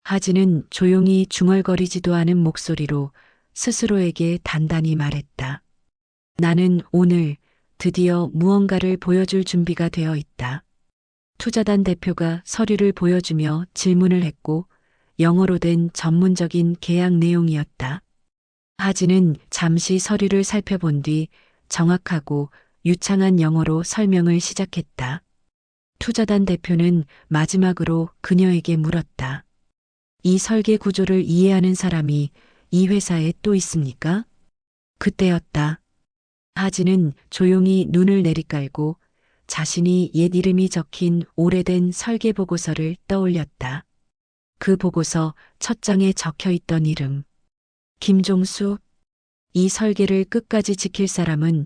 하진은 조용히 중얼거리지도 않은 목소리로 스스로에게 단단히 말했다. 나는 오늘 드디어 무언가를 보여줄 준비가 되어 있다. 투자단 대표가 서류를 보여주며 질문을 했고 영어로 된 전문적인 계약 내용이었다. 하진은 잠시 서류를 살펴본 뒤 정확하고 유창한 영어로 설명을 시작했다. 투자단 대표는 마지막으로 그녀에게 물었다. 이 설계 구조를 이해하는 사람이 이 회사에 또 있습니까? 그때였다. 하진은 조용히 눈을 내리깔고 자신이 옛 이름이 적힌 오래된 설계 보고서를 떠올렸다. 그 보고서 첫 장에 적혀 있던 이름. 김종수. 이 설계를 끝까지 지킬 사람은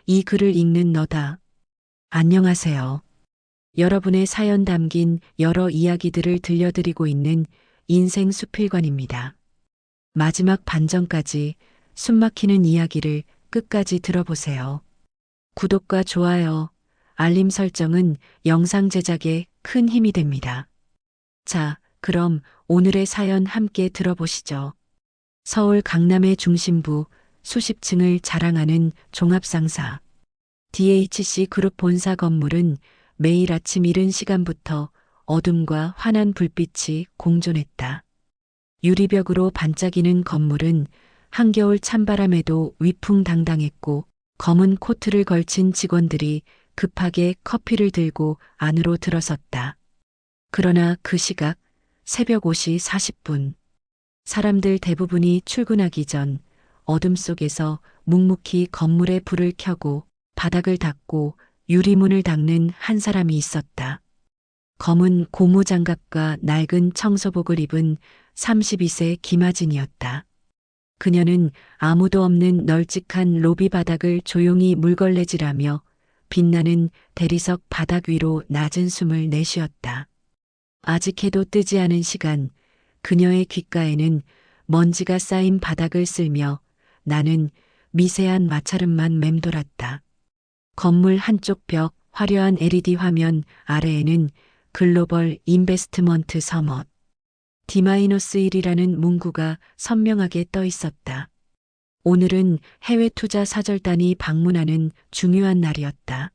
이 글을 읽는 너다. 안녕하세요. 여러분의 사연 담긴 여러 이야기들을 들려드리고 있는 인생 수필관입니다. 마지막 반전까지 숨막히는 이야기를 끝까지 들어보세요. 구독과 좋아요, 알림 설정은 영상 제작에 큰 힘이 됩니다. 자, 그럼 오늘의 사연 함께 들어보시죠. 서울 강남의 중심부 수십 층을 자랑하는 종합상사 DHC 그룹 본사 건물은 매일 아침 이른 시간부터 어둠과 환한 불빛이 공존했다. 유리벽으로 반짝이는 건물은 한겨울 찬바람에도 위풍당당했고 검은 코트를 걸친 직원들이 급하게 커피를 들고 안으로 들어섰다. 그러나 그 시각 새벽 5시 40분. 사람들 대부분이 출근하기 전 어둠 속에서 묵묵히 건물에 불을 켜고 바닥을 닦고 유리문을 닦는 한 사람이 있었다. 검은 고무장갑과 낡은 청소복을 입은 32세 김하진이었다. 그녀는 아무도 없는 널찍한 로비 바닥을 조용히 물걸레질하며 빛나는 대리석 바닥 위로 낮은 숨을 내쉬었다. 아직 해도 뜨지 않은 시간, 그녀의 귓가에는 먼지가 쌓인 바닥을 쓸며 나는 미세한 마찰음만 맴돌았다. 건물 한쪽 벽 화려한 LED 화면 아래에는 글로벌 인베스트먼트 서밋 D-1이라는 문구가 선명하게 떠 있었다. 오늘은 해외 투자 사절단이 방문하는 중요한 날이었다.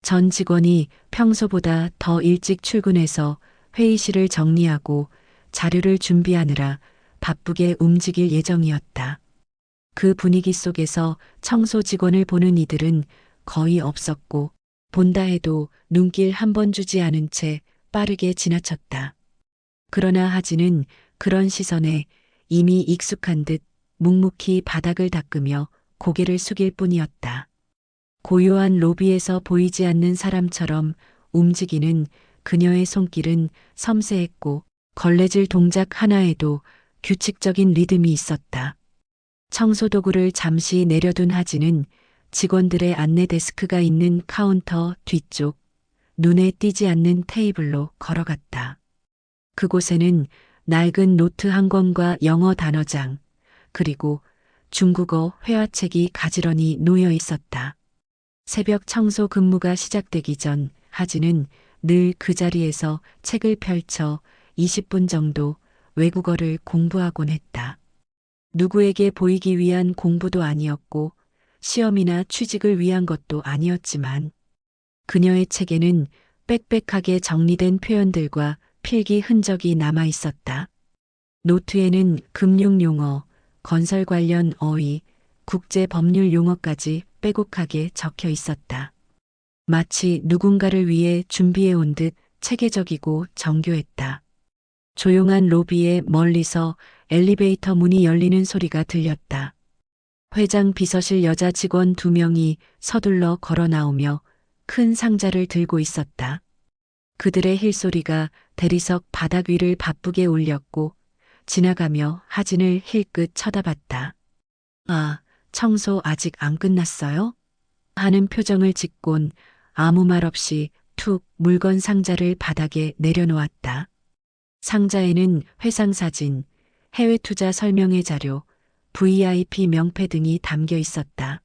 전 직원이 평소보다 더 일찍 출근해서 회의실을 정리하고 자료를 준비하느라 바쁘게 움직일 예정이었다. 그 분위기 속에서 청소 직원을 보는 이들은 거의 없었고 본다 해도 눈길 한 번 주지 않은 채 빠르게 지나쳤다. 그러나 하진은 그런 시선에 이미 익숙한 듯 묵묵히 바닥을 닦으며 고개를 숙일 뿐이었다. 고요한 로비에서 보이지 않는 사람처럼 움직이는 그녀의 손길은 섬세했고 걸레질 동작 하나에도 규칙적인 리듬이 있었다. 청소도구를 잠시 내려둔 하진은 직원들의 안내 데스크가 있는 카운터 뒤쪽 눈에 띄지 않는 테이블로 걸어갔다. 그곳에는 낡은 노트 한 권과 영어 단어장 그리고 중국어 회화책이 가지런히 놓여 있었다. 새벽 청소 근무가 시작되기 전 하진은 늘 그 자리에서 책을 펼쳐 20분 정도 외국어를 공부하곤 했다. 누구에게 보이기 위한 공부도 아니었고 시험이나 취직을 위한 것도 아니었지만 그녀의 책에는 빽빽하게 정리된 표현들과 필기 흔적이 남아 있었다. 노트에는 금융 용어, 건설 관련 어휘, 국제 법률 용어까지 빼곡하게 적혀 있었다. 마치 누군가를 위해 준비해 온 듯 체계적이고 정교했다. 조용한 로비에 멀리서 엘리베이터 문이 열리는 소리가 들렸다. 회장 비서실 여자 직원 2명이 서둘러 걸어 나오며 큰 상자를 들고 있었다. 그들의 힐소리가 대리석 바닥 위를 바쁘게 울렸고 지나가며 하진을 힐끗 쳐다봤다. 아, 청소 아직 안 끝났어요? 하는 표정을 짓곤 아무 말 없이 툭 물건 상자를 바닥에 내려놓았다. 상자에는 회상 사진, 해외 투자 설명회 자료, VIP 명패 등이 담겨 있었다.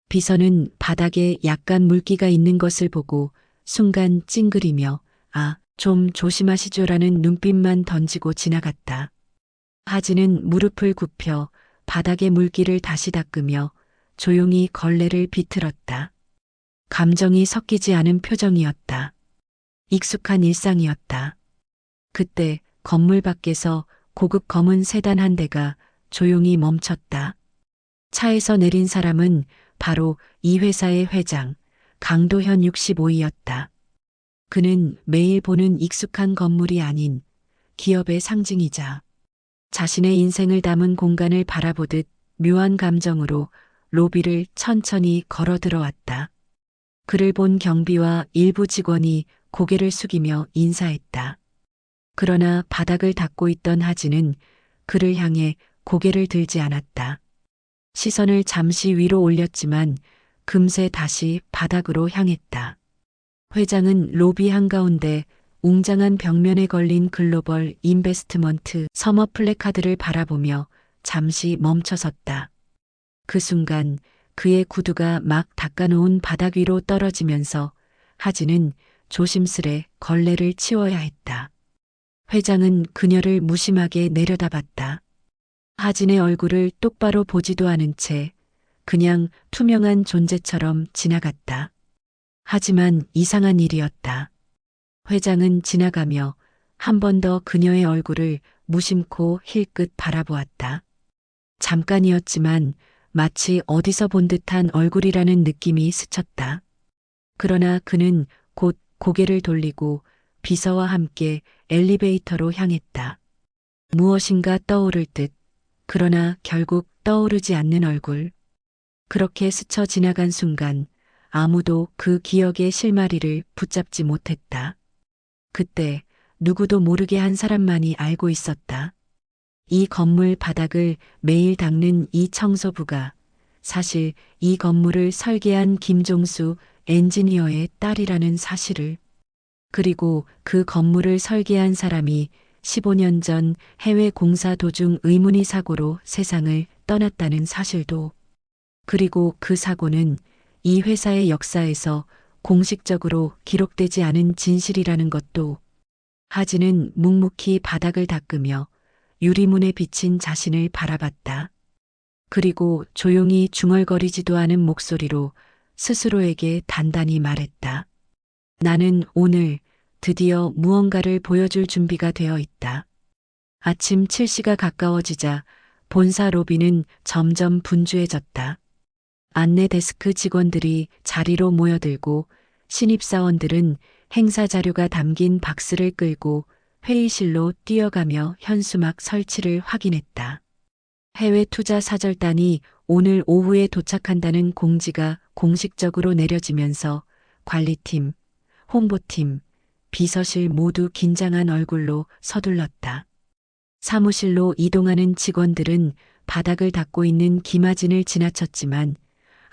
비서는 바닥에 약간 물기가 있는 것을 보고 순간 찡그리며 아, 좀 조심하시죠라는 눈빛만 던지고 지나갔다. 하진은 무릎을 굽혀 바닥에 물기를 다시 닦으며 조용히 걸레를 비틀었다. 감정이 섞이지 않은 표정이었다. 익숙한 일상이었다. 그때 건물 밖에서 고급 검은 세단 한 대가 조용히 멈췄다. 차에서 내린 사람은 바로 이 회사의 회장, 강도현 65이었다. 그는 매일 보는 익숙한 건물이 아닌 기업의 상징이자 자신의 인생을 담은 공간을 바라보듯 묘한 감정으로 로비를 천천히 걸어 들어왔다. 그를 본 경비와 일부 직원이 고개를 숙이며 인사했다. 그러나 바닥을 닦고 있던 하진은 그를 향해 고개를 들지 않았다. 시선을 잠시 위로 올렸지만 금세 다시 바닥으로 향했다. 회장은 로비 한가운데 웅장한 벽면에 걸린 글로벌 인베스트먼트 서머 플래카드를 바라보며 잠시 멈춰섰다. 그 순간 그의 구두가 막 닦아놓은 바닥 위로 떨어지면서 하진은 조심스레 걸레를 치워야 했다. 회장은 그녀를 무심하게 내려다봤다. 하진의 얼굴을 똑바로 보지도 않은 채 그냥 투명한 존재처럼 지나갔다. 하지만 이상한 일이었다. 회장은 지나가며 한 번 더 그녀의 얼굴을 무심코 힐끗 바라보았다. 잠깐이었지만 마치 어디서 본 듯한 얼굴이라는 느낌이 스쳤다. 그러나 그는 곧 고개를 돌리고 비서와 함께 엘리베이터로 향했다. 무엇인가 떠오를 듯, 그러나 결국 떠오르지 않는 얼굴. 그렇게 스쳐 지나간 순간 아무도 그 기억의 실마리를 붙잡지 못했다. 그때 누구도 모르게 한 사람만이 알고 있었다. 이 건물 바닥을 매일 닦는 이 청소부가 사실 이 건물을 설계한 김종수 엔지니어의 딸이라는 사실을. 그리고 그 건물을 설계한 사람이 15년 전 해외 공사 도중 의문의 사고로 세상을 떠났다는 사실도. 그리고 그 사고는 이 회사의 역사에서 공식적으로 기록되지 않은 진실이라는 것도. 하진은 묵묵히 바닥을 닦으며 유리문에 비친 자신을 바라봤다. 그리고 조용히 중얼거리지도 않은 목소리로 스스로에게 단단히 말했다. 나는 오늘 드디어 무언가를 보여줄 준비가 되어 있다. 아침 7시가 가까워지자 본사 로비는 점점 분주해졌다. 안내 데스크 직원들이 자리로 모여들고 신입사원들은 행사 자료가 담긴 박스를 끌고 회의실로 뛰어가며 현수막 설치를 확인했다. 해외 투자 사절단이 오늘 오후에 도착한다는 공지가 공식적으로 내려지면서 관리팀, 홍보팀, 비서실 모두 긴장한 얼굴로 서둘렀다. 사무실로 이동하는 직원들은 바닥을 닦고 있는 김하진을 지나쳤지만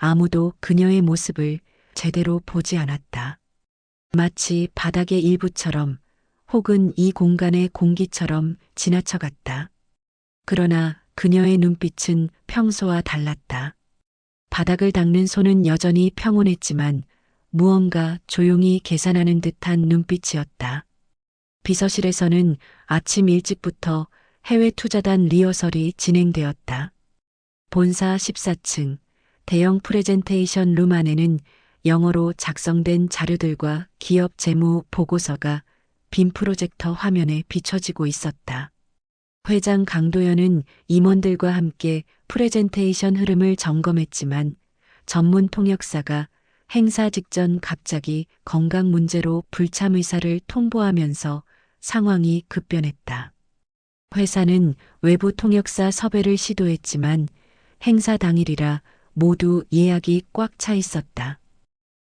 아무도 그녀의 모습을 제대로 보지 않았다. 마치 바닥의 일부처럼 혹은 이 공간의 공기처럼 지나쳐갔다. 그러나 그녀의 눈빛은 평소와 달랐다. 바닥을 닦는 손은 여전히 평온했지만 무언가 조용히 계산하는 듯한 눈빛이었다. 비서실에서는 아침 일찍부터 해외 투자단 리허설이 진행되었다. 본사 14층 대형 프레젠테이션 룸 안에는 영어로 작성된 자료들과 기업 재무 보고서가 빔 프로젝터 화면에 비춰지고 있었다. 회장 강도현은 임원들과 함께 프레젠테이션 흐름을 점검했지만 전문 통역사가 행사 직전 갑자기 건강 문제로 불참 의사를 통보하면서 상황이 급변했다. 회사는 외부 통역사 섭외를 시도했지만 행사 당일이라 모두 예약이 꽉 차 있었다.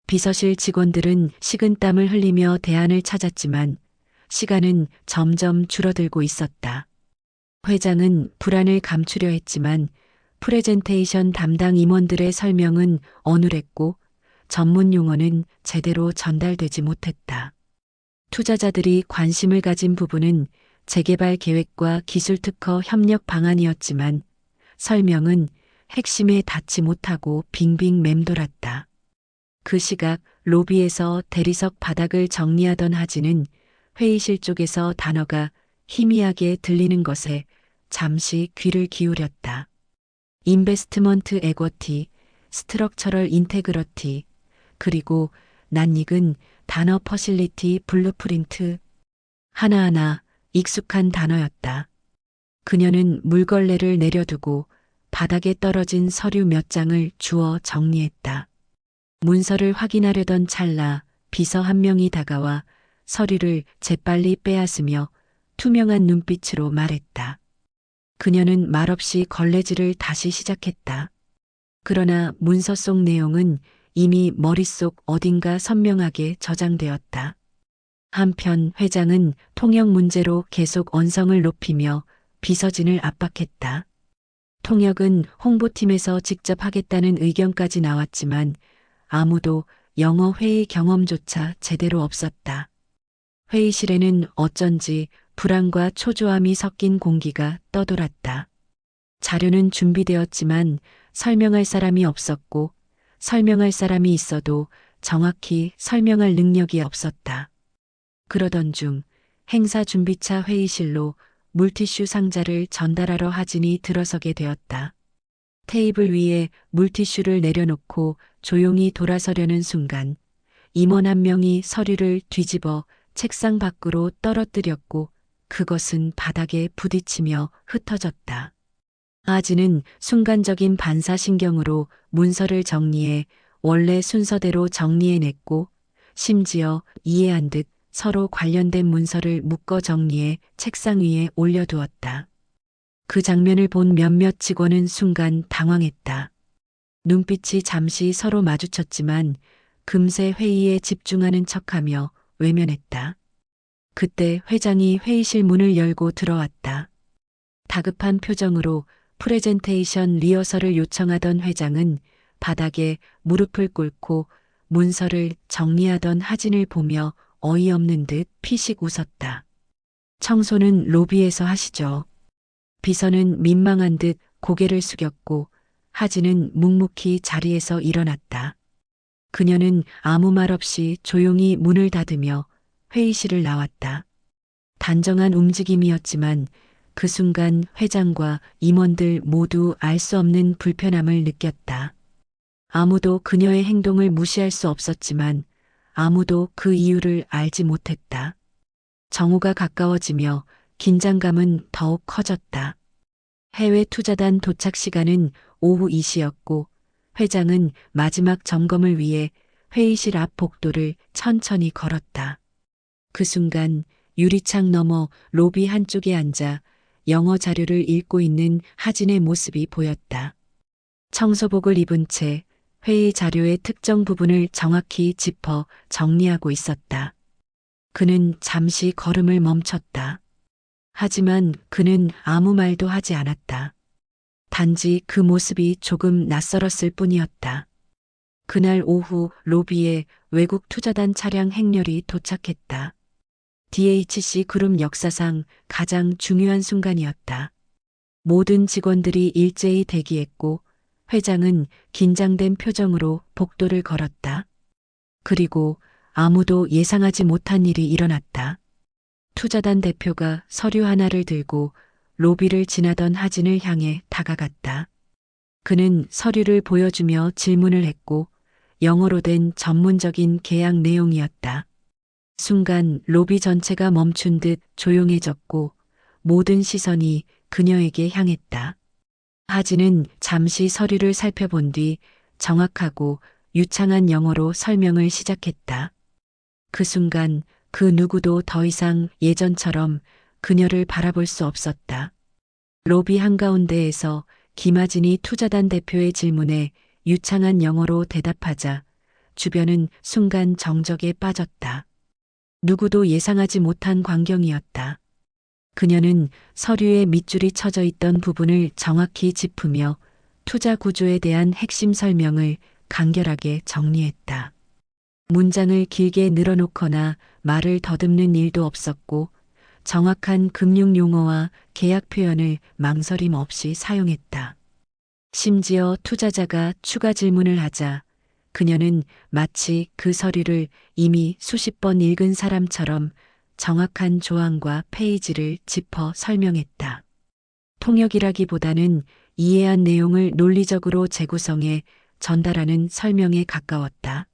비서실 직원들은 식은땀을 흘리며 대안을 찾았지만 시간은 점점 줄어들고 있었다. 회장은 불안을 감추려 했지만 프레젠테이션 담당 임원들의 설명은 어눌했고 전문 용어는 제대로 전달되지 못했다. 투자자들이 관심을 가진 부분은 재개발 계획과 기술 특허 협력 방안이었지만 설명은 핵심에 닿지 못하고 빙빙 맴돌았다. 그 시각 로비에서 대리석 바닥을 정리하던 하진은 회의실 쪽에서 단어가 희미하게 들리는 것에 잠시 귀를 기울였다. 인베스트먼트 에쿼티, 스트럭처럴 인테그러티, 그리고 낯익은 단어 퍼실리티 블루프린트. 하나하나 익숙한 단어였다. 그녀는 물걸레를 내려두고 바닥에 떨어진 서류 몇 장을 주워 정리했다. 문서를 확인하려던 찰나 비서 한 명이 다가와 서류를 재빨리 빼앗으며 투명한 눈빛으로 말했다. 그녀는 말없이 걸레질을 다시 시작했다. 그러나 문서 속 내용은 이미 머릿속 어딘가 선명하게 저장되었다. 한편 회장은 통역 문제로 계속 언성을 높이며 비서진을 압박했다. 통역은 홍보팀에서 직접 하겠다는 의견까지 나왔지만 아무도 영어 회의 경험조차 제대로 없었다. 회의실에는 어쩐지 불안과 초조함이 섞인 공기가 떠돌았다. 자료는 준비되었지만 설명할 사람이 없었고 설명할 사람이 있어도 정확히 설명할 능력이 없었다. 그러던 중 행사 준비차 회의실로 물티슈 상자를 전달하러 하진이 들어서게 되었다. 테이블 위에 물티슈를 내려놓고 조용히 돌아서려는 순간 임원 한 명이 서류를 뒤집어 책상 밖으로 떨어뜨렸고 그것은 바닥에 부딪히며 흩어졌다. 아지는 순간적인 반사신경으로 문서를 정리해 원래 순서대로 정리해냈고 심지어 이해한 듯 서로 관련된 문서를 묶어 정리해 책상 위에 올려두었다. 그 장면을 본 몇몇 직원은 순간 당황했다. 눈빛이 잠시 서로 마주쳤지만 금세 회의에 집중하는 척하며 외면했다. 그때 회장이 회의실 문을 열고 들어왔다. 다급한 표정으로 프레젠테이션 리허설을 요청하던 회장은 바닥에 무릎을 꿇고 문서를 정리하던 하진을 보며 어이없는 듯 피식 웃었다. 청소는 로비에서 하시죠. 비서는 민망한 듯 고개를 숙였고 하진은 묵묵히 자리에서 일어났다. 그녀는 아무 말 없이 조용히 문을 닫으며 회의실을 나왔다. 단정한 움직임이었지만 그 순간 회장과 임원들 모두 알 수 없는 불편함을 느꼈다. 아무도 그녀의 행동을 무시할 수 없었지만 아무도 그 이유를 알지 못했다. 정오가 가까워지며 긴장감은 더욱 커졌다. 해외 투자단 도착 시간은 오후 2시였고 회장은 마지막 점검을 위해 회의실 앞 복도를 천천히 걸었다. 그 순간 유리창 너머 로비 한쪽에 앉아 영어 자료를 읽고 있는 하진의 모습이 보였다. 청소복을 입은 채 회의 자료의 특정 부분을 정확히 짚어 정리하고 있었다. 그는 잠시 걸음을 멈췄다. 하지만 그는 아무 말도 하지 않았다. 단지 그 모습이 조금 낯설었을 뿐이었다. 그날 오후 로비에 외국 투자단 차량 행렬이 도착했다. DHC 그룹 역사상 가장 중요한 순간이었다. 모든 직원들이 일제히 대기했고 회장은 긴장된 표정으로 복도를 걸었다. 그리고 아무도 예상하지 못한 일이 일어났다. 투자단 대표가 서류 하나를 들고 로비를 지나던 하진을 향해 다가갔다. 그는 서류를 보여주며 질문을 했고 영어로 된 전문적인 계약 내용이었다. 순간 로비 전체가 멈춘 듯 조용해졌고 모든 시선이 그녀에게 향했다. 하진은 잠시 서류를 살펴본 뒤 정확하고 유창한 영어로 설명을 시작했다. 그 순간 그 누구도 더 이상 예전처럼 그녀를 바라볼 수 없었다. 로비 한가운데에서 김하진이 투자단 대표의 질문에 유창한 영어로 대답하자 주변은 순간 정적에 빠졌다. 누구도 예상하지 못한 광경이었다. 그녀는 서류에 밑줄이 쳐져 있던 부분을 정확히 짚으며 투자 구조에 대한 핵심 설명을 간결하게 정리했다. 문장을 길게 늘어놓거나 말을 더듬는 일도 없었고 정확한 금융 용어와 계약 표현을 망설임 없이 사용했다. 심지어 투자자가 추가 질문을 하자 그녀는 마치 그 서류를 이미 수십 번 읽은 사람처럼 정확한 조항과 페이지를 짚어 설명했다. 통역이라기보다는 이해한 내용을 논리적으로 재구성해 전달하는 설명에 가까웠다.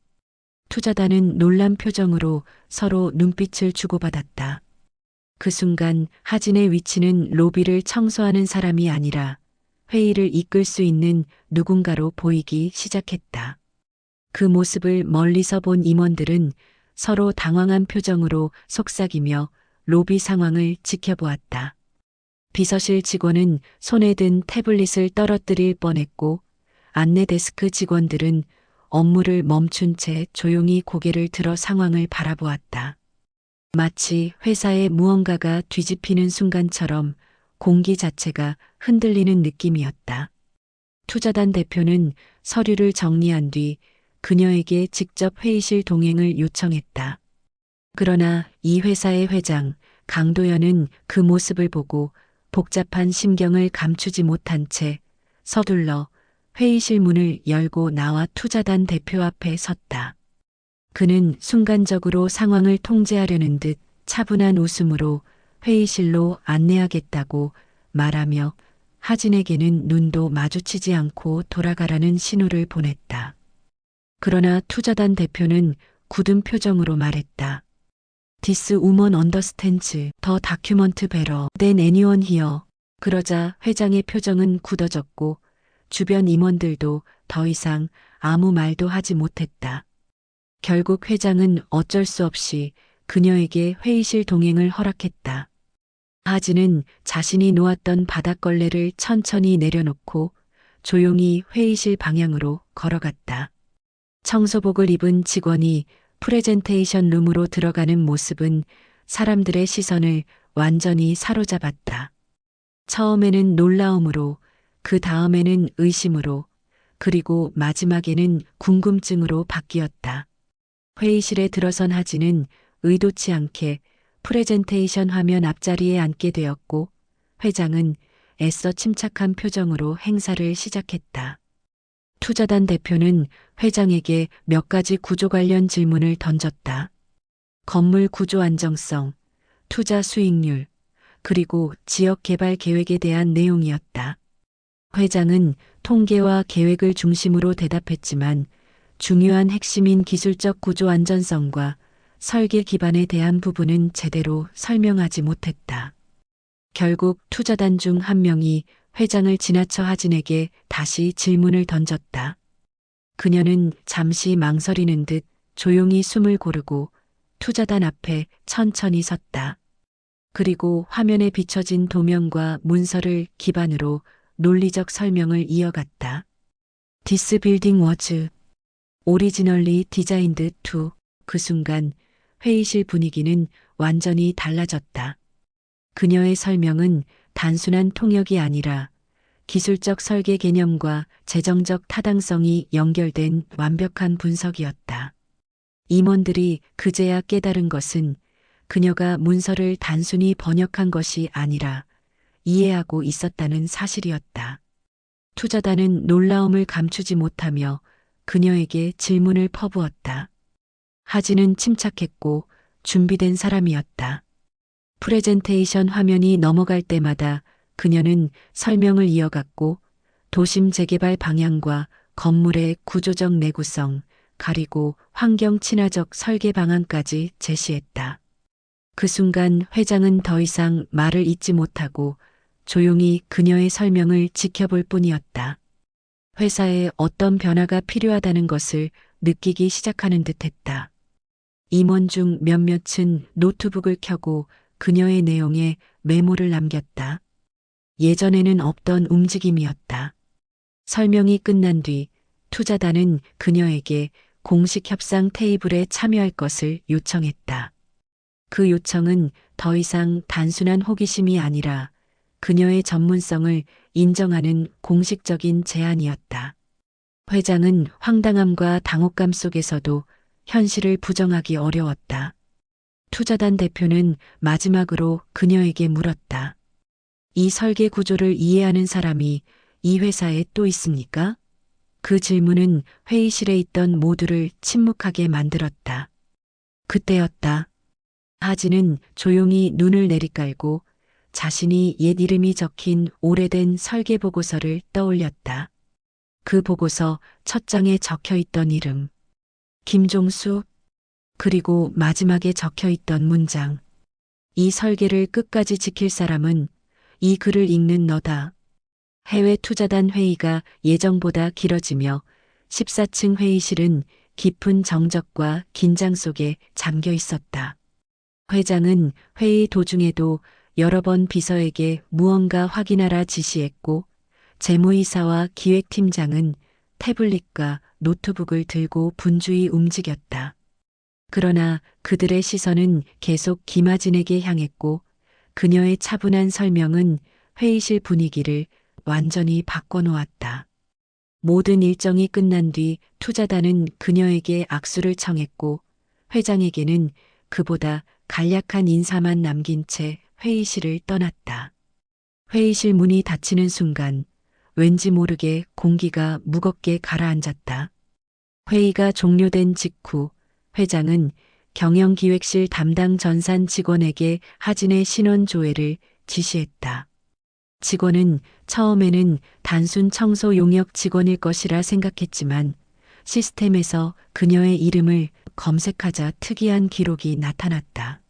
투자단은 놀란 표정으로 서로 눈빛을 주고받았다. 그 순간 하진의 위치는 로비를 청소하는 사람이 아니라 회의를 이끌 수 있는 누군가로 보이기 시작했다. 그 모습을 멀리서 본 임원들은 서로 당황한 표정으로 속삭이며 로비 상황을 지켜보았다. 비서실 직원은 손에 든 태블릿을 떨어뜨릴 뻔했고 안내 데스크 직원들은 업무를 멈춘 채 조용히 고개를 들어 상황을 바라보았다. 마치 회사의 무언가가 뒤집히는 순간처럼 공기 자체가 흔들리는 느낌이었다. 투자단 대표는 서류를 정리한 뒤 그녀에게 직접 회의실 동행을 요청했다. 그러나 이 회사의 회장 강도연은 그 모습을 보고 복잡한 심경을 감추지 못한 채 서둘러 회의실 문을 열고 나와 투자단 대표 앞에 섰다. 그는 순간적으로 상황을 통제하려는 듯 차분한 웃음으로 회의실로 안내하겠다고 말하며 하진에게는 눈도 마주치지 않고 돌아가라는 신호를 보냈다. 그러나 투자단 대표는 굳은 표정으로 말했다. This woman understands the document better than anyone here. 그러자 회장의 표정은 굳어졌고 주변 임원들도 더 이상 아무 말도 하지 못했다. 결국 회장은 어쩔 수 없이 그녀에게 회의실 동행을 허락했다. 하진은 자신이 놓았던 바닥걸레를 천천히 내려놓고 조용히 회의실 방향으로 걸어갔다. 청소복을 입은 직원이 프레젠테이션 룸으로 들어가는 모습은 사람들의 시선을 완전히 사로잡았다. 처음에는 놀라움으로, 그 다음에는 의심으로, 그리고 마지막에는 궁금증으로 바뀌었다. 회의실에 들어선 하진은 의도치 않게 프레젠테이션 화면 앞자리에 앉게 되었고 회장은 애써 침착한 표정으로 행사를 시작했다. 투자단 대표는 회장에게 몇 가지 구조 관련 질문을 던졌다. 건물 구조 안정성, 투자 수익률, 그리고 지역 개발 계획에 대한 내용이었다. 회장은 통계와 계획을 중심으로 대답했지만 중요한 핵심인 기술적 구조 안전성과 설계 기반에 대한 부분은 제대로 설명하지 못했다. 결국 투자단 중 한 명이 회장을 지나쳐 하진에게 다시 질문을 던졌다. 그녀는 잠시 망설이는 듯 조용히 숨을 고르고 투자단 앞에 천천히 섰다. 그리고 화면에 비춰진 도면과 문서를 기반으로 논리적 설명을 이어갔다. This building was originally designed to. 그 순간 회의실 분위기는 완전히 달라졌다. 그녀의 설명은 단순한 통역이 아니라 기술적 설계 개념과 재정적 타당성이 연결된 완벽한 분석이었다. 임원들이 그제야 깨달은 것은 그녀가 문서를 단순히 번역한 것이 아니라 이해하고 있었다는 사실이었다. 투자단은 놀라움을 감추지 못하며 그녀에게 질문을 퍼부었다. 하진은 침착했고 준비된 사람이었다. 프레젠테이션 화면이 넘어갈 때마다 그녀는 설명을 이어갔고 도심 재개발 방향과 건물의 구조적 내구성, 그리고 환경 친화적 설계 방안까지 제시했다. 그 순간 회장은 더 이상 말을 잇지 못하고 조용히 그녀의 설명을 지켜볼 뿐이었다. 회사에 어떤 변화가 필요하다는 것을 느끼기 시작하는 듯했다. 임원 중 몇몇은 노트북을 켜고 그녀의 내용에 메모를 남겼다. 예전에는 없던 움직임이었다. 설명이 끝난 뒤 투자단은 그녀에게 공식 협상 테이블에 참여할 것을 요청했다. 그 요청은 더 이상 단순한 호기심이 아니라 그녀의 전문성을 인정하는 공식적인 제안이었다. 회장은 황당함과 당혹감 속에서도 현실을 부정하기 어려웠다. 투자단 대표는 마지막으로 그녀에게 물었다. 이 설계 구조를 이해하는 사람이 이 회사에 또 있습니까? 그 질문은 회의실에 있던 모두를 침묵하게 만들었다. 그때였다. 하진은 조용히 눈을 내리깔고 자신이 옛 이름이 적힌 오래된 설계 보고서를 떠올렸다. 그 보고서 첫 장에 적혀 있던 이름. 김종수. 그리고 마지막에 적혀 있던 문장. 이 설계를 끝까지 지킬 사람은 이 글을 읽는 너다. 해외 투자단 회의가 예정보다 길어지며 14층 회의실은 깊은 정적과 긴장 속에 잠겨 있었다. 회장은 회의 도중에도 여러 번 비서에게 무언가 확인하라 지시했고, 재무이사와 기획팀장은 태블릿과 노트북을 들고 분주히 움직였다. 그러나 그들의 시선은 계속 김아진에게 향했고, 그녀의 차분한 설명은 회의실 분위기를 완전히 바꿔놓았다. 모든 일정이 끝난 뒤 투자단은 그녀에게 악수를 청했고, 회장에게는 그보다 간략한 인사만 남긴 채 회의실을 떠났다. 회의실 문이 닫히는 순간 왠지 모르게 공기가 무겁게 가라앉았다. 회의가 종료된 직후 회장은 경영기획실 담당 전산 직원에게 하진의 신원 조회를 지시했다. 직원은 처음에는 단순 청소 용역 직원일 것이라 생각했지만 시스템에서 그녀의 이름을 검색하자 특이한 기록이 나타났다.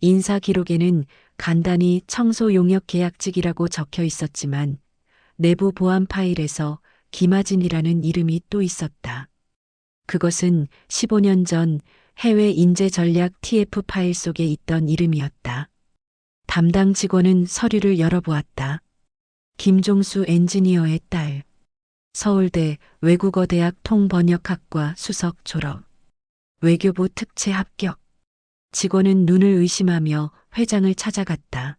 인사 기록에는 간단히 청소 용역 계약직이라고 적혀 있었지만 내부 보안 파일에서 김아진이라는 이름이 또 있었다. 그것은 15년 전 해외 인재 전략 TF 파일 속에 있던 이름이었다. 담당 직원은 서류를 열어보았다. 김종수 엔지니어의 딸. 서울대 외국어대학 통번역학과 수석 졸업. 외교부 특채 합격. 직원은 눈을 의심하며 회장을 찾아갔다.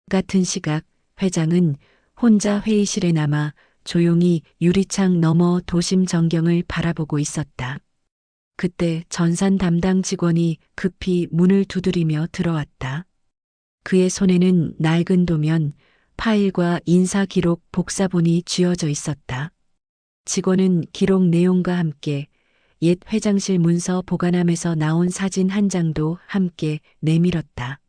같은 시각 회장은 혼자 회의실에 남아 조용히 유리창 너머 도심 전경을 바라보고 있었다. 그때 전산 담당 직원이 급히 문을 두드리며 들어왔다. 그의 손에는 낡은 도면, 파일과 인사 기록 복사본이 쥐어져 있었다. 직원은 기록 내용과 함께 옛 회장실 문서 보관함에서 나온 사진 한 장도 함께 내밀었다.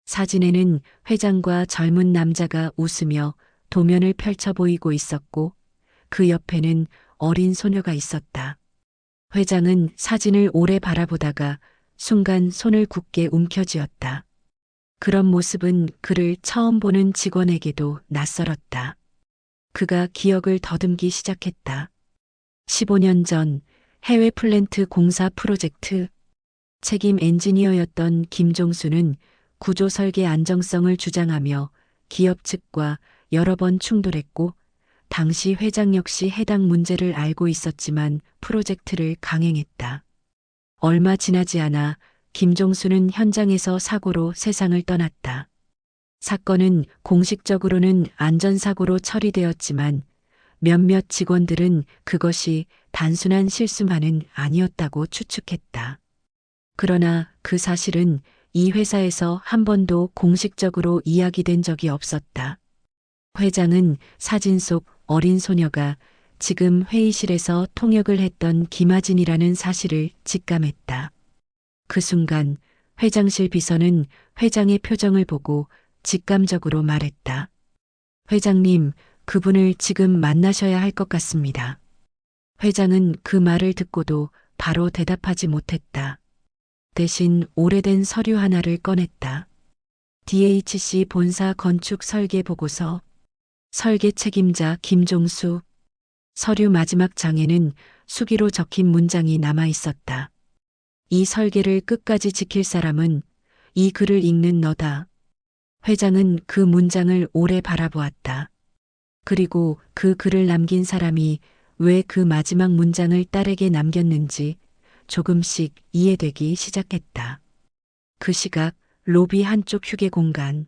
사진에는 회장과 젊은 남자가 웃으며 도면을 펼쳐 보이고 있었고 그 옆에는 어린 소녀가 있었다. 회장은 사진을 오래 바라보다가 순간 손을 굳게 움켜쥐었다. 그런 모습은 그를 처음 보는 직원에게도 낯설었다. 그가 기억을 더듬기 시작했다. 15년 전 해외 플랜트 공사 프로젝트 책임 엔지니어였던 김종수는 구조 설계 안정성을 주장하며 기업 측과 여러 번 충돌했고 당시 회장 역시 해당 문제를 알고 있었지만 프로젝트를 강행했다. 얼마 지나지 않아 김종수는 현장에서 사고로 세상을 떠났다. 사건은 공식적으로는 안전사고로 처리되었지만 몇몇 직원들은 그것이 단순한 실수만은 아니었다고 추측했다. 그러나 그 사실은 이 회사에서 한 번도 공식적으로 이야기된 적이 없었다. 회장은 사진 속 어린 소녀가 지금 회의실에서 통역을 했던 김아진이라는 사실을 직감했다. 그 순간 회장실 비서는 회장의 표정을 보고 직감적으로 말했다. 회장님, 그분을 지금 만나셔야 할 것 같습니다. 회장은 그 말을 듣고도 바로 대답하지 못했다. 대신 오래된 서류 하나를 꺼냈다. DHC 본사 건축 설계 보고서. 설계 책임자 김종수. 서류 마지막 장에는 수기로 적힌 문장이 남아 있었다. 이 설계를 끝까지 지킬 사람은 이 글을 읽는 너다. 회장은 그 문장을 오래 바라보았다. 그리고 그 글을 남긴 사람이 왜 그 마지막 문장을 딸에게 남겼는지 조금씩 이해되기 시작했다. 그 시각 로비 한쪽 휴게 공간.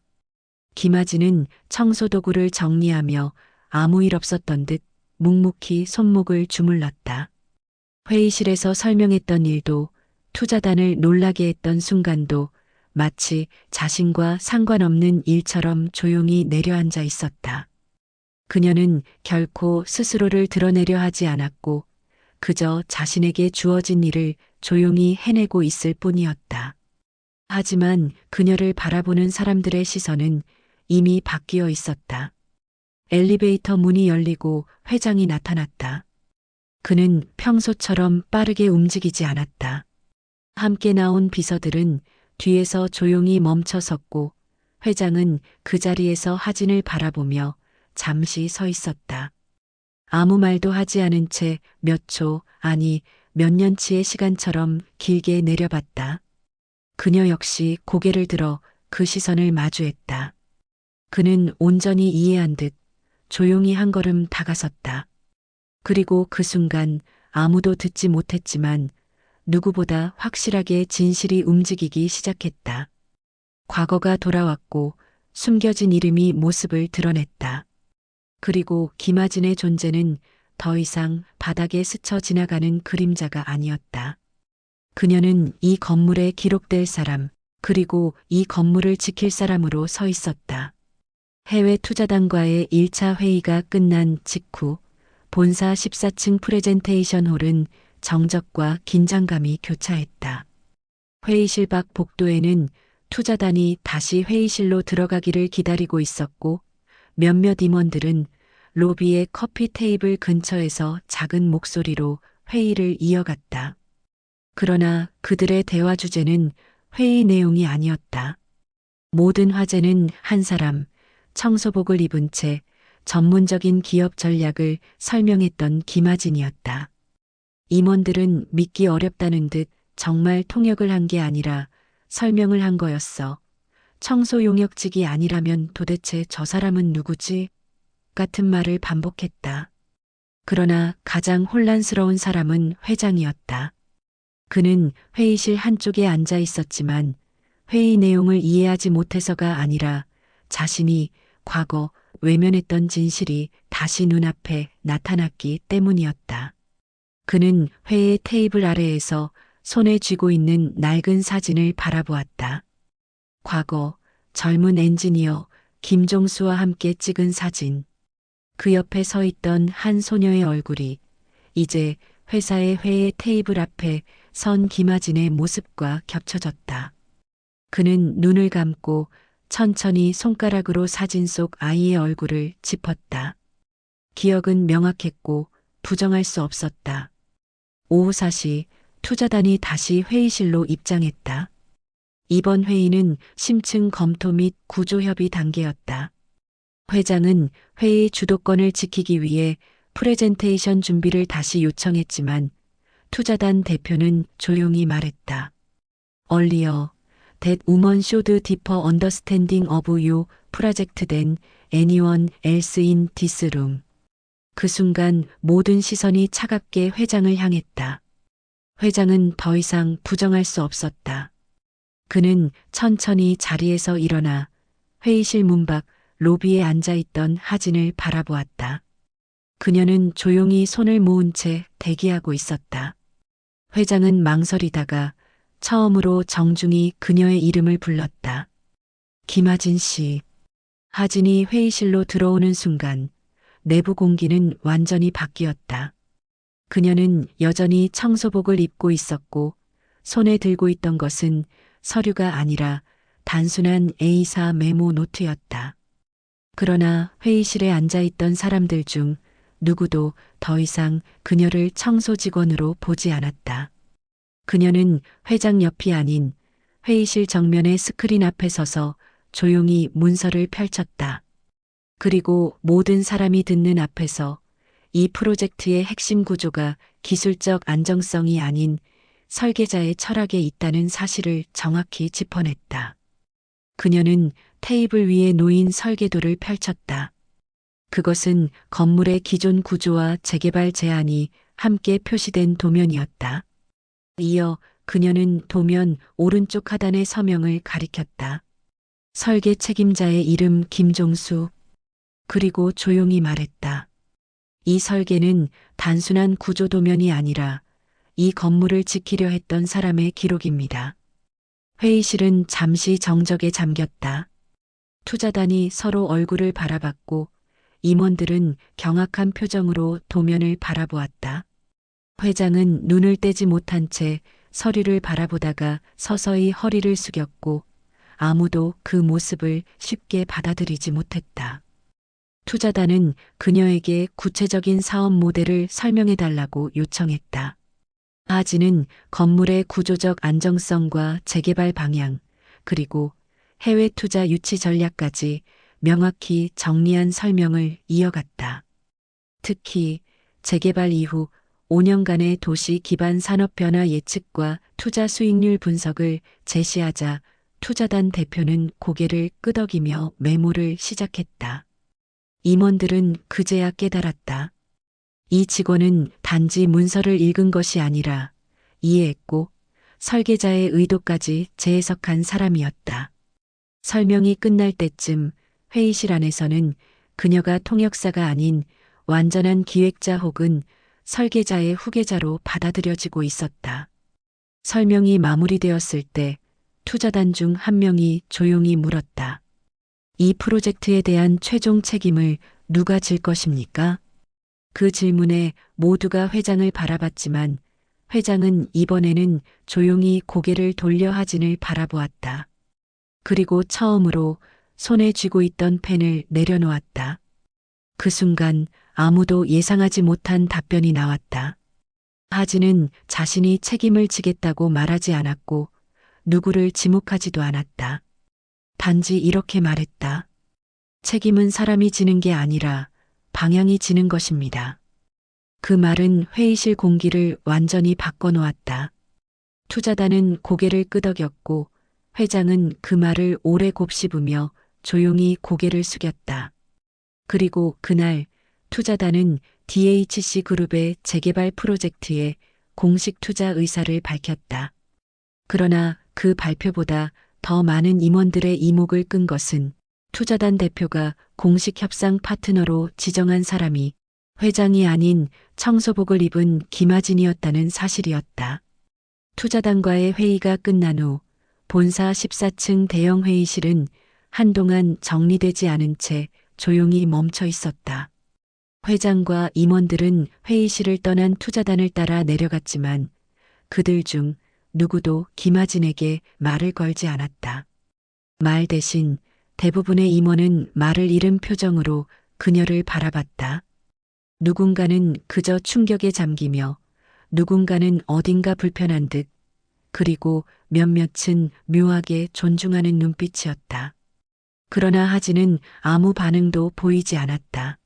김아진은 청소도구를 정리하며 아무 일 없었던 듯 묵묵히 손목을 주물렀다. 회의실에서 설명했던 일도 투자단을 놀라게 했던 순간도 마치 자신과 상관없는 일처럼 조용히 내려앉아 있었다. 그녀는 결코 스스로를 드러내려 하지 않았고 그저 자신에게 주어진 일을 조용히 해내고 있을 뿐이었다. 하지만 그녀를 바라보는 사람들의 시선은 이미 바뀌어 있었다. 엘리베이터 문이 열리고 회장이 나타났다. 그는 평소처럼 빠르게 움직이지 않았다. 함께 나온 비서들은 뒤에서 조용히 멈춰 섰고 회장은 그 자리에서 하진을 바라보며 잠시 서 있었다. 아무 말도 하지 않은 채 몇 초, 아니 몇 년치의 시간처럼 길게 내려봤다. 그녀 역시 고개를 들어 그 시선을 마주했다. 그는 온전히 이해한 듯 조용히 한 걸음 다가섰다. 그리고 그 순간 아무도 듣지 못했지만 누구보다 확실하게 진실이 움직이기 시작했다. 과거가 돌아왔고 숨겨진 이름이 모습을 드러냈다. 그리고 김아진의 존재는 더 이상 바닥에 스쳐 지나가는 그림자가 아니었다. 그녀는 이 건물에 기록될 사람, 그리고 이 건물을 지킬 사람으로 서 있었다. 해외 투자단과의 1차 회의가 끝난 직후 본사 14층 프레젠테이션 홀은 정적과 긴장감이 교차했다. 회의실 밖 복도에는 투자단이 다시 회의실로 들어가기를 기다리고 있었고 몇몇 임원들은 로비의 커피 테이블 근처에서 작은 목소리로 회의를 이어갔다. 그러나 그들의 대화 주제는 회의 내용이 아니었다. 모든 화제는 한 사람, 청소복을 입은 채 전문적인 기업 전략을 설명했던 김아진이었다. 임원들은 믿기 어렵다는 듯 정말 통역을 한 게 아니라 설명을 한 거였어. 청소 용역직이 아니라면 도대체 저 사람은 누구지? 같은 말을 반복했다. 그러나 가장 혼란스러운 사람은 회장이었다. 그는 회의실 한쪽에 앉아 있었지만 회의 내용을 이해하지 못해서가 아니라 자신이 과거 외면했던 진실이 다시 눈앞에 나타났기 때문이었다. 그는 회의 테이블 아래에서 손에 쥐고 있는 낡은 사진을 바라보았다. 과거 젊은 엔지니어 김종수와 함께 찍은 사진. 그 옆에 서 있던 한 소녀의 얼굴이 이제 회사의 회의 테이블 앞에 선 김아진의 모습과 겹쳐졌다. 그는 눈을 감고 천천히 손가락으로 사진 속 아이의 얼굴을 짚었다. 기억은 명확했고 부정할 수 없었다. 오후 4시 투자단이 다시 회의실로 입장했다. 이번 회의는 심층 검토 및 구조협의 단계였다. 회장은 회의 주도권을 지키기 위해 프레젠테이션 준비를 다시 요청했지만 투자단 대표는 조용히 말했다. Earlier, that woman should deeper understanding of your project than anyone else in this room. 그 순간 모든 시선이 차갑게 회장을 향했다. 회장은 더 이상 부정할 수 없었다. 그는 천천히 자리에서 일어나 회의실 문 밖 로비에 앉아있던 하진을 바라보았다. 그녀는 조용히 손을 모은 채 대기하고 있었다. 회장은 망설이다가 처음으로 정중히 그녀의 이름을 불렀다. 김하진 씨. 하진이 회의실로 들어오는 순간 내부 공기는 완전히 바뀌었다. 그녀는 여전히 청소복을 입고 있었고 손에 들고 있던 것은 서류가 아니라 단순한 A사 메모 노트였다. 그러나 회의실에 앉아있던 사람들 중 누구도 더 이상 그녀를 청소 직원으로 보지 않았다. 그녀는 회장 옆이 아닌 회의실 정면의 스크린 앞에 서서 조용히 문서를 펼쳤다. 그리고 모든 사람이 듣는 앞에서 이 프로젝트의 핵심 구조가 기술적 안정성이 아닌 설계자의 철학에 있다는 사실을 정확히 짚어냈다. 그녀는 테이블 위에 놓인 설계도를 펼쳤다. 그것은 건물의 기존 구조와 재개발 제안이 함께 표시된 도면이었다. 이어 그녀는 도면 오른쪽 하단의 서명을 가리켰다. 설계 책임자의 이름 김종수. 그리고 조용히 말했다. 이 설계는 단순한 구조 도면이 아니라 이 건물을 지키려 했던 사람의 기록입니다. 회의실은 잠시 정적에 잠겼다. 투자단이 서로 얼굴을 바라봤고 임원들은 경악한 표정으로 도면을 바라보았다. 회장은 눈을 떼지 못한 채 서류를 바라보다가 서서히 허리를 숙였고 아무도 그 모습을 쉽게 받아들이지 못했다. 투자단은 그녀에게 구체적인 사업 모델을 설명해달라고 요청했다. 아지는 건물의 구조적 안정성과 재개발 방향, 그리고 해외 투자 유치 전략까지 명확히 정리한 설명을 이어갔다. 특히 재개발 이후 5년간의 도시 기반 산업 변화 예측과 투자 수익률 분석을 제시하자 투자단 대표는 고개를 끄덕이며 메모를 시작했다. 임원들은 그제야 깨달았다. 이 직원은 단지 문서를 읽은 것이 아니라 이해했고 설계자의 의도까지 재해석한 사람이었다. 설명이 끝날 때쯤 회의실 안에서는 그녀가 통역사가 아닌 완전한 기획자 혹은 설계자의 후계자로 받아들여지고 있었다. 설명이 마무리되었을 때 투자단 중 한 명이 조용히 물었다. 이 프로젝트에 대한 최종 책임을 누가 질 것입니까? 그 질문에 모두가 회장을 바라봤지만 회장은 이번에는 조용히 고개를 돌려 하진을 바라보았다. 그리고 처음으로 손에 쥐고 있던 펜을 내려놓았다. 그 순간 아무도 예상하지 못한 답변이 나왔다. 하진은 자신이 책임을 지겠다고 말하지 않았고 누구를 지목하지도 않았다. 단지 이렇게 말했다. 책임은 사람이 지는 게 아니라 방향이 지는 것입니다. 그 말은 회의실 공기를 완전히 바꿔놓았다. 투자단은 고개를 끄덕였고 회장은 그 말을 오래 곱씹으며 조용히 고개를 숙였다. 그리고 그날 투자단은 DHC 그룹의 재개발 프로젝트에 공식 투자 의사를 밝혔다. 그러나 그 발표보다 더 많은 임원들의 이목을 끈 것은 투자단 대표가 공식 협상 파트너로 지정한 사람이 회장이 아닌 청소복을 입은 김하진이었다는 사실이었다. 투자단과의 회의가 끝난 후 본사 14층 대형 회의실은 한동안 정리되지 않은 채 조용히 멈춰 있었다. 회장과 임원들은 회의실을 떠난 투자단을 따라 내려갔지만 그들 중 누구도 김하진에게 말을 걸지 않았다. 말 대신 대부분의 임원은 말을 잃은 표정으로 그녀를 바라봤다. 누군가는 그저 충격에 잠기며 누군가는 어딘가 불편한 듯 그리고 몇몇은 묘하게 존중하는 눈빛이었다. 그러나 하진은 아무 반응도 보이지 않았다.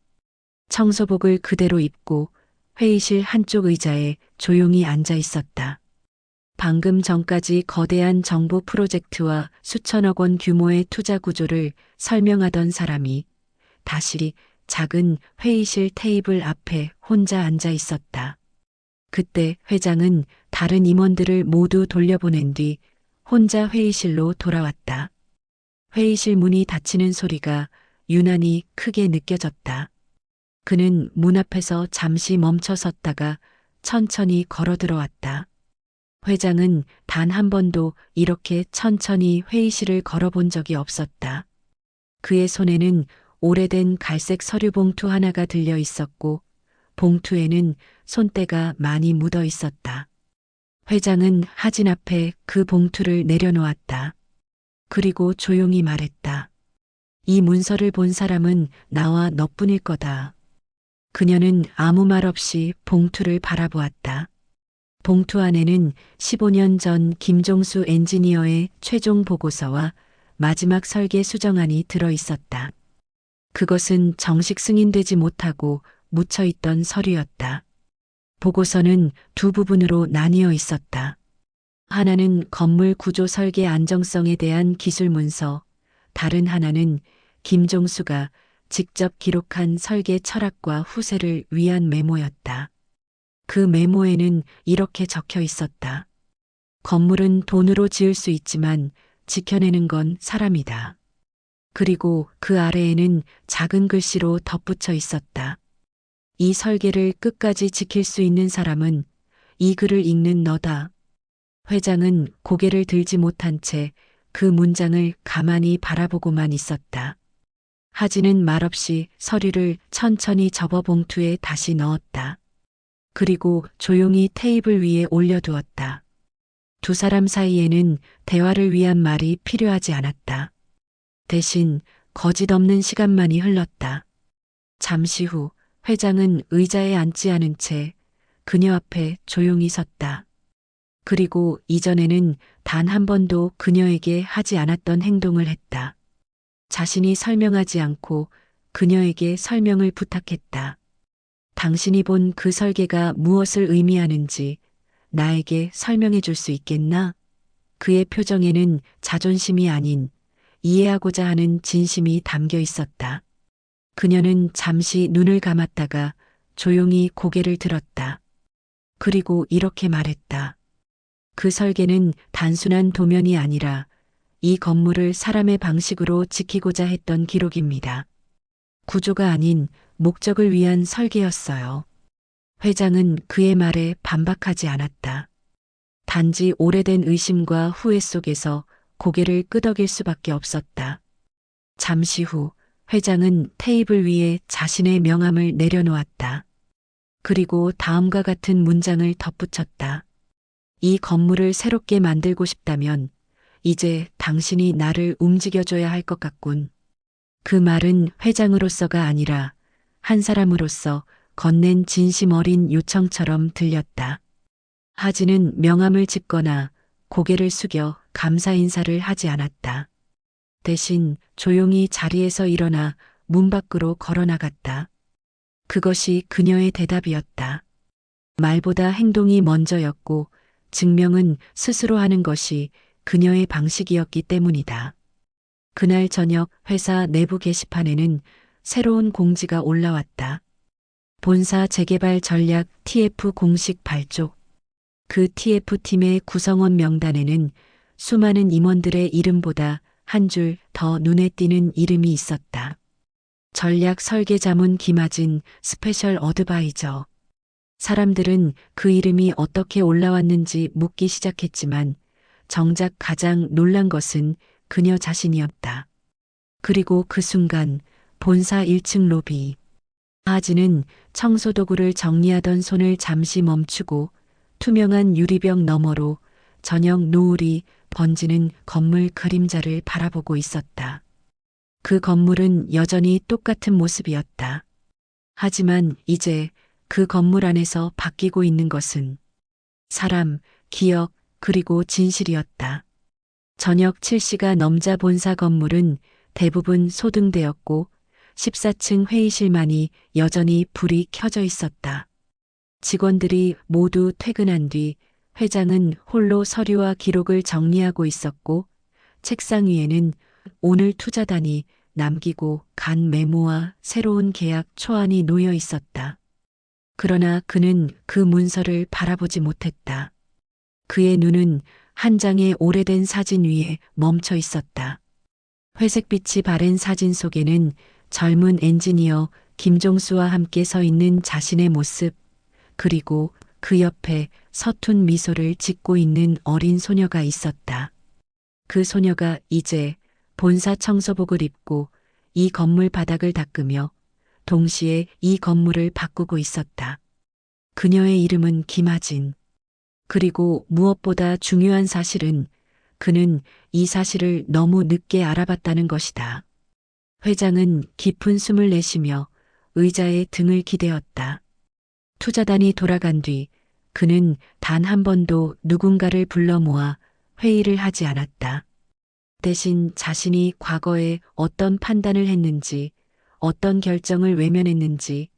청소복을 그대로 입고 회의실 한쪽 의자에 조용히 앉아 있었다. 방금 전까지 거대한 정부 프로젝트와 수천억 원 규모의 투자 구조를 설명하던 사람이 다시 작은 회의실 테이블 앞에 혼자 앉아 있었다. 그때 회장은 다른 임원들을 모두 돌려보낸 뒤 혼자 회의실로 돌아왔다. 회의실 문이 닫히는 소리가 유난히 크게 느껴졌다. 그는 문 앞에서 잠시 멈춰 섰다가 천천히 걸어 들어왔다. 회장은 단 한 번도 이렇게 천천히 회의실을 걸어본 적이 없었다. 그의 손에는 오래된 갈색 서류 봉투 하나가 들려 있었고 봉투에는 손때가 많이 묻어 있었다. 회장은 하진 앞에 그 봉투를 내려놓았다. 그리고 조용히 말했다. 이 문서를 본 사람은 나와 너뿐일 거다. 그녀는 아무 말 없이 봉투를 바라보았다. 봉투 안에는 15년 전 김종수 엔지니어의 최종 보고서와 마지막 설계 수정안이 들어 있었다. 그것은 정식 승인되지 못하고 묻혀 있던 서류였다. 보고서는 두 부분으로 나뉘어 있었다. 하나는 건물 구조 설계 안정성에 대한 기술 문서, 다른 하나는 김종수가 직접 기록한 설계 철학과 후세를 위한 메모였다. 그 메모에는 이렇게 적혀 있었다. 건물은 돈으로 지을 수 있지만 지켜내는 건 사람이다. 그리고 그 아래에는 작은 글씨로 덧붙여 있었다. 이 설계를 끝까지 지킬 수 있는 사람은 이 글을 읽는 너다. 회장은 고개를 들지 못한 채 그 문장을 가만히 바라보고만 있었다. 하진은 말없이 서류를 천천히 접어 봉투에 다시 넣었다. 그리고 조용히 테이블 위에 올려두었다. 두 사람 사이에는 대화를 위한 말이 필요하지 않았다. 대신 거짓 없는 시간만이 흘렀다. 잠시 후 회장은 의자에 앉지 않은 채 그녀 앞에 조용히 섰다. 그리고 이전에는 단 한 번도 그녀에게 하지 않았던 행동을 했다. 자신이 설명하지 않고 그녀에게 설명을 부탁했다. 당신이 본 그 설계가 무엇을 의미하는지 나에게 설명해 줄 수 있겠나? 그의 표정에는 자존심이 아닌 이해하고자 하는 진심이 담겨 있었다. 그녀는 잠시 눈을 감았다가 조용히 고개를 들었다. 그리고 이렇게 말했다. 그 설계는 단순한 도면이 아니라 이 건물을 사람의 방식으로 지키고자 했던 기록입니다. 구조가 아닌 목적을 위한 설계였어요. 회장은 그의 말에 반박하지 않았다. 단지 오래된 의심과 후회 속에서 고개를 끄덕일 수밖에 없었다. 잠시 후 회장은 테이블 위에 자신의 명함을 내려놓았다. 그리고 다음과 같은 문장을 덧붙였다. 이 건물을 새롭게 만들고 싶다면 이제 당신이 나를 움직여줘야 할 것 같군. 그 말은 회장으로서가 아니라 한 사람으로서 건넨 진심 어린 요청처럼 들렸다. 하지는 명함을 짚거나 고개를 숙여 감사 인사를 하지 않았다. 대신 조용히 자리에서 일어나 문 밖으로 걸어 나갔다. 그것이 그녀의 대답이었다. 말보다 행동이 먼저였고 증명은 스스로 하는 것이 그녀의 방식이었기 때문이다. 그날 저녁 회사 내부 게시판에는 새로운 공지가 올라왔다. 본사 재개발 전략 TF 공식 발족. 그 TF팀의 구성원 명단에는 수많은 임원들의 이름보다 한 줄 더 눈에 띄는 이름이 있었다. 전략 설계자문 김아진 스페셜 어드바이저. 사람들은 그 이름이 어떻게 올라왔는지 묻기 시작했지만 정작 가장 놀란 것은 그녀 자신이었다. 그리고 그 순간 본사 1층 로비. 하지는 청소 도구를 정리하던 손을 잠시 멈추고 투명한 유리벽 너머로 저녁 노을이 번지는 건물 그림자를 바라보고 있었다. 그 건물은 여전히 똑같은 모습이었다. 하지만 이제 그 건물 안에서 바뀌고 있는 것은 사람, 기억, 그리고 진실이었다. 저녁 7시가 넘자 본사 건물은 대부분 소등되었고 14층 회의실만이 여전히 불이 켜져 있었다. 직원들이 모두 퇴근한 뒤 회장은 홀로 서류와 기록을 정리하고 있었고 책상 위에는 오늘 투자단이 남기고 간 메모와 새로운 계약 초안이 놓여 있었다. 그러나 그는 그 문서를 바라보지 못했다. 그의 눈은 한 장의 오래된 사진 위에 멈춰 있었다. 회색빛이 바랜 사진 속에는 젊은 엔지니어 김종수와 함께 서 있는 자신의 모습, 그리고 그 옆에 서툰 미소를 짓고 있는 어린 소녀가 있었다. 그 소녀가 이제 본사 청소복을 입고 이 건물 바닥을 닦으며 동시에 이 건물을 바꾸고 있었다. 그녀의 이름은 김아진. 그리고 무엇보다 중요한 사실은 그는 이 사실을 너무 늦게 알아봤다는 것이다. 회장은 깊은 숨을 내쉬며 의자에 등을 기대었다. 투자단이 돌아간 뒤 그는 단 한 번도 누군가를 불러 모아 회의를 하지 않았다. 대신 자신이 과거에 어떤 판단을 했는지, 어떤 결정을 외면했는지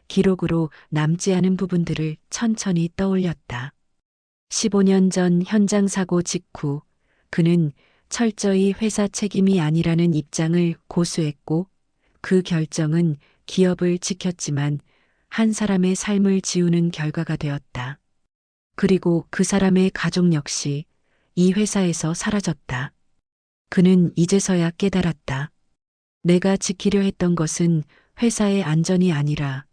기록으로 남지 않은 부분들을 천천히 떠올렸다. 15년 전 현장 사고 직후 그는 철저히 회사 책임이 아니라는 입장을 고수했고 그 결정은 기업을 지켰지만 한 사람의 삶을 지우는 결과가 되었다. 그리고 그 사람의 가족 역시 이 회사에서 사라졌다. 그는 이제서야 깨달았다. 내가 지키려 했던 것은 회사의 안전이 아니라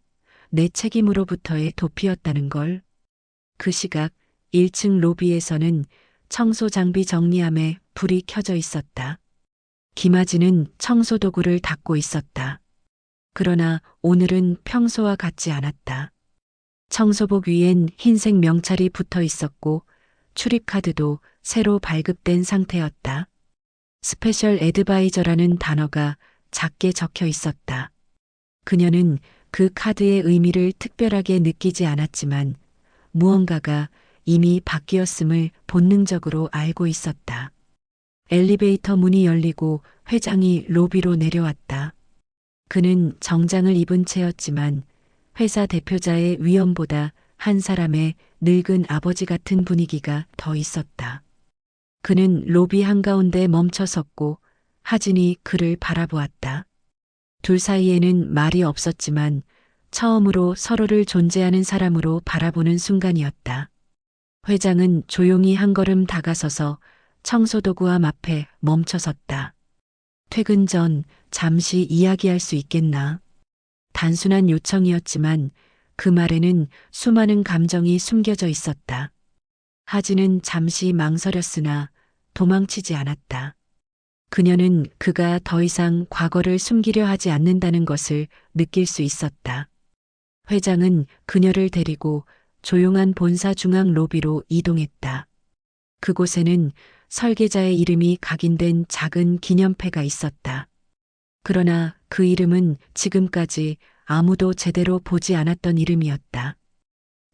내 책임으로부터의 도피였다는 걸. 그 시각 1층 로비에서는 청소 장비 정리함에 불이 켜져 있었다. 김아진은 청소 도구를 닦고 있었다. 그러나 오늘은 평소와 같지 않았다. 청소복 위엔 흰색 명찰이 붙어 있었고 출입카드도 새로 발급된 상태였다. 스페셜 애드바이저라는 단어가 작게 적혀 있었다. 그녀는 그 카드의 의미를 특별하게 느끼지 않았지만 무언가가 이미 바뀌었음을 본능적으로 알고 있었다. 엘리베이터 문이 열리고 회장이 로비로 내려왔다. 그는 정장을 입은 채였지만 회사 대표자의 위엄보다 한 사람의 늙은 아버지 같은 분위기가 더 있었다. 그는 로비 한가운데 멈춰 섰고 하진이 그를 바라보았다. 둘 사이에는 말이 없었지만 처음으로 서로를 존재하는 사람으로 바라보는 순간이었다. 회장은 조용히 한 걸음 다가서서 청소도구함 앞에 멈춰 섰다. 퇴근 전 잠시 이야기할 수 있겠나? 단순한 요청이었지만 그 말에는 수많은 감정이 숨겨져 있었다. 하진은 잠시 망설였으나 도망치지 않았다. 그녀는 그가 더 이상 과거를 숨기려 하지 않는다는 것을 느낄 수 있었다. 회장은 그녀를 데리고 조용한 본사 중앙 로비로 이동했다. 그곳에는 설계자의 이름이 각인된 작은 기념패가 있었다. 그러나 그 이름은 지금까지 아무도 제대로 보지 않았던 이름이었다.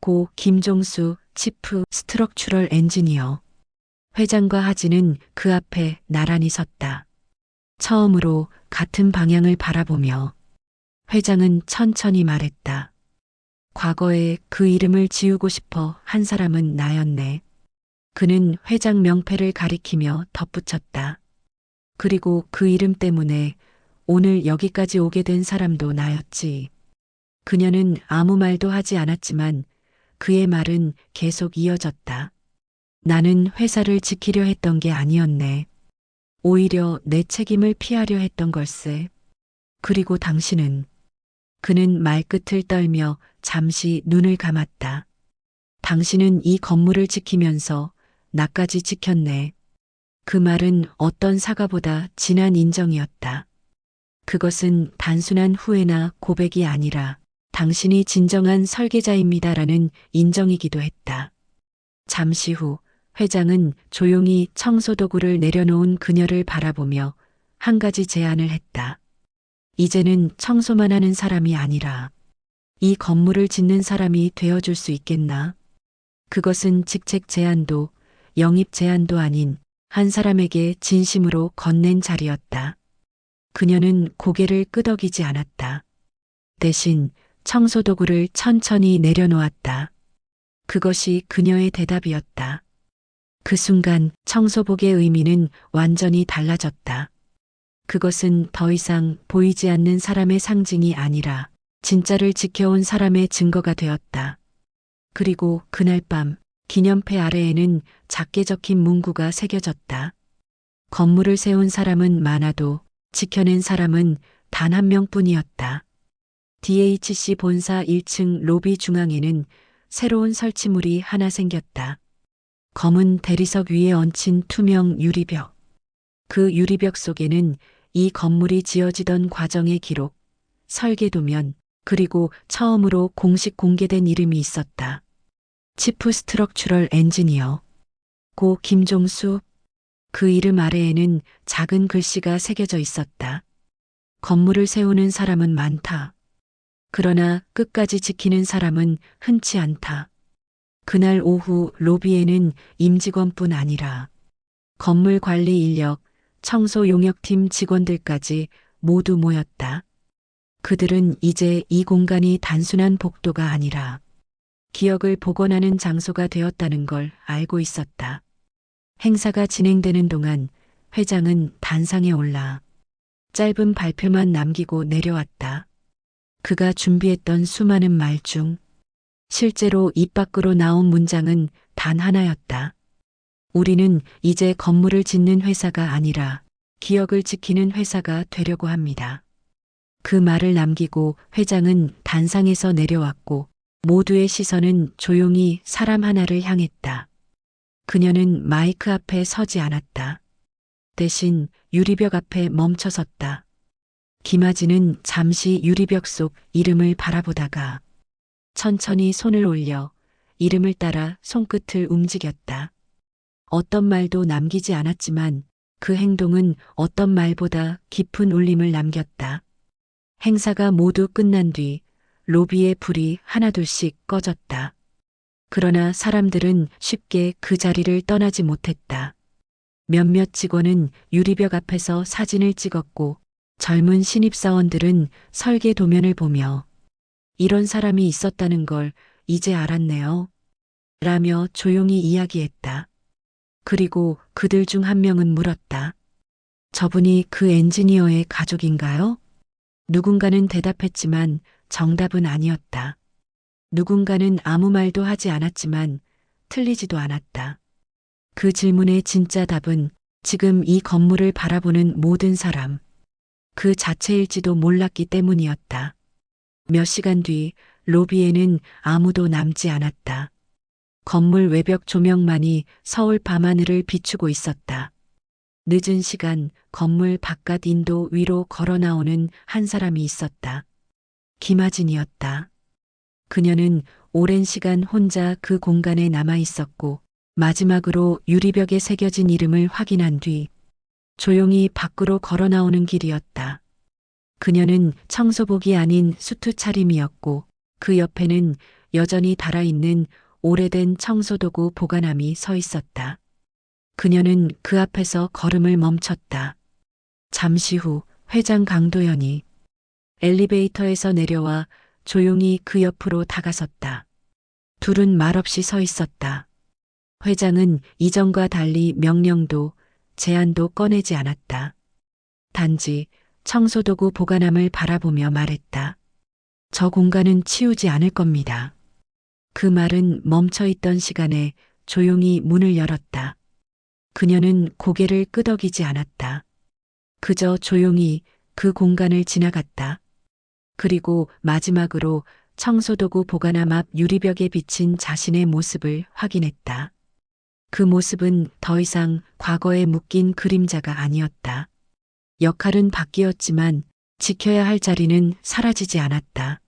고 김종수 치프 스트럭추럴 엔지니어. 회장과 하진은 그 앞에 나란히 섰다. 처음으로 같은 방향을 바라보며 회장은 천천히 말했다. 과거에 그 이름을 지우고 싶어 한 사람은 나였네. 그는 회장 명패를 가리키며 덧붙였다. 그리고 그 이름 때문에 오늘 여기까지 오게 된 사람도 나였지. 그녀는 아무 말도 하지 않았지만 그의 말은 계속 이어졌다. 나는 회사를 지키려 했던 게 아니었네. 오히려 내 책임을 피하려 했던 걸세. 그리고 당신은. 그는 말끝을 떨며 잠시 눈을 감았다. 당신은 이 건물을 지키면서 나까지 지켰네. 그 말은 어떤 사과보다 진한 인정이었다. 그것은 단순한 후회나 고백이 아니라 당신이 진정한 설계자입니다라는 인정이기도 했다. 잠시 후 회장은 조용히 청소도구를 내려놓은 그녀를 바라보며 한 가지 제안을 했다. 이제는 청소만 하는 사람이 아니라 이 건물을 짓는 사람이 되어줄 수 있겠나? 그것은 직책 제안도 영입 제안도 아닌 한 사람에게 진심으로 건넨 자리였다. 그녀는 고개를 끄덕이지 않았다. 대신 청소도구를 천천히 내려놓았다. 그것이 그녀의 대답이었다. 그 순간 청소복의 의미는 완전히 달라졌다. 그것은 더 이상 보이지 않는 사람의 상징이 아니라 진짜를 지켜온 사람의 증거가 되었다. 그리고 그날 밤 기념패 아래에는 작게 적힌 문구가 새겨졌다. 건물을 세운 사람은 많아도 지켜낸 사람은 단 한 명뿐이었다. DHC 본사 1층 로비 중앙에는 새로운 설치물이 하나 생겼다. 검은 대리석 위에 얹힌 투명 유리벽. 그 유리벽 속에는 이 건물이 지어지던 과정의 기록, 설계도면, 그리고 처음으로 공식 공개된 이름이 있었다. 치프 스트럭추럴 엔지니어. 고 김종수. 그 이름 아래에는 작은 글씨가 새겨져 있었다. 건물을 세우는 사람은 많다. 그러나 끝까지 지키는 사람은 흔치 않다. 그날 오후 로비에는 임직원뿐 아니라 건물 관리 인력, 청소 용역팀 직원들까지 모두 모였다. 그들은 이제 이 공간이 단순한 복도가 아니라 기억을 복원하는 장소가 되었다는 걸 알고 있었다. 행사가 진행되는 동안 회장은 단상에 올라 짧은 발표만 남기고 내려왔다. 그가 준비했던 수많은 말 중 실제로 입 밖으로 나온 문장은 단 하나였다. 우리는 이제 건물을 짓는 회사가 아니라 기억을 지키는 회사가 되려고 합니다. 그 말을 남기고 회장은 단상에서 내려왔고 모두의 시선은 조용히 사람 하나를 향했다. 그녀는 마이크 앞에 서지 않았다. 대신 유리벽 앞에 멈춰 섰다. 김아진은 잠시 유리벽 속 이름을 바라보다가 천천히 손을 올려 이름을 따라 손끝을 움직였다. 어떤 말도 남기지 않았지만 그 행동은 어떤 말보다 깊은 울림을 남겼다. 행사가 모두 끝난 뒤 로비의 불이 하나둘씩 꺼졌다. 그러나 사람들은 쉽게 그 자리를 떠나지 못했다. 몇몇 직원은 유리벽 앞에서 사진을 찍었고 젊은 신입사원들은 설계 도면을 보며 이런 사람이 있었다는 걸 이제 알았네요. 라며 조용히 이야기했다. 그리고 그들 중 한 명은 물었다. 저분이 그 엔지니어의 가족인가요? 누군가는 대답했지만 정답은 아니었다. 누군가는 아무 말도 하지 않았지만 틀리지도 않았다. 그 질문의 진짜 답은 지금 이 건물을 바라보는 모든 사람, 그 자체일지도 몰랐기 때문이었다. 몇 시간 뒤 로비에는 아무도 남지 않았다. 건물 외벽 조명만이 서울 밤하늘을 비추고 있었다. 늦은 시간 건물 바깥 인도 위로 걸어 나오는 한 사람이 있었다. 김하진이었다. 그녀는 오랜 시간 혼자 그 공간에 남아 있었고 마지막으로 유리벽에 새겨진 이름을 확인한 뒤 조용히 밖으로 걸어 나오는 길이었다. 그녀는 청소복이 아닌 수트 차림이었고 그 옆에는 여전히 달아있는 오래된 청소도구 보관함이 서 있었다. 그녀는 그 앞에서 걸음을 멈췄다. 잠시 후 회장 강도연이 엘리베이터에서 내려와 조용히 그 옆으로 다가섰다. 둘은 말없이 서 있었다. 회장은 이전과 달리 명령도 제안도 꺼내지 않았다. 단지 청소도구 보관함을 바라보며 말했다. 저 공간은 치우지 않을 겁니다. 그 말은 멈춰있던 시간에 조용히 문을 열었다. 그녀는 고개를 끄덕이지 않았다. 그저 조용히 그 공간을 지나갔다. 그리고 마지막으로 청소도구 보관함 앞 유리벽에 비친 자신의 모습을 확인했다. 그 모습은 더 이상 과거에 묶인 그림자가 아니었다. 역할은 바뀌었지만 지켜야 할 자리는 사라지지 않았다.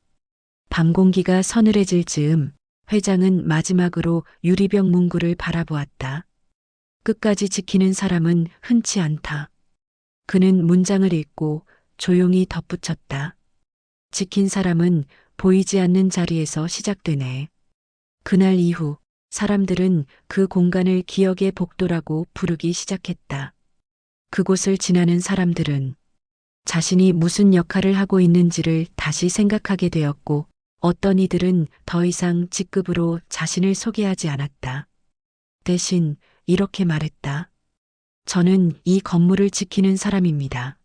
밤 공기가 서늘해질 즈음 회장은 마지막으로 유리벽 문구를 바라보았다. 끝까지 지키는 사람은 흔치 않다. 그는 문장을 읽고 조용히 덧붙였다. 지킨 사람은 보이지 않는 자리에서 시작되네. 그날 이후 사람들은 그 공간을 기억의 복도라고 부르기 시작했다. 그곳을 지나는 사람들은 자신이 무슨 역할을 하고 있는지를 다시 생각하게 되었고 어떤 이들은 더 이상 직급으로 자신을 소개하지 않았다. 대신 이렇게 말했다. 저는 이 건물을 지키는 사람입니다.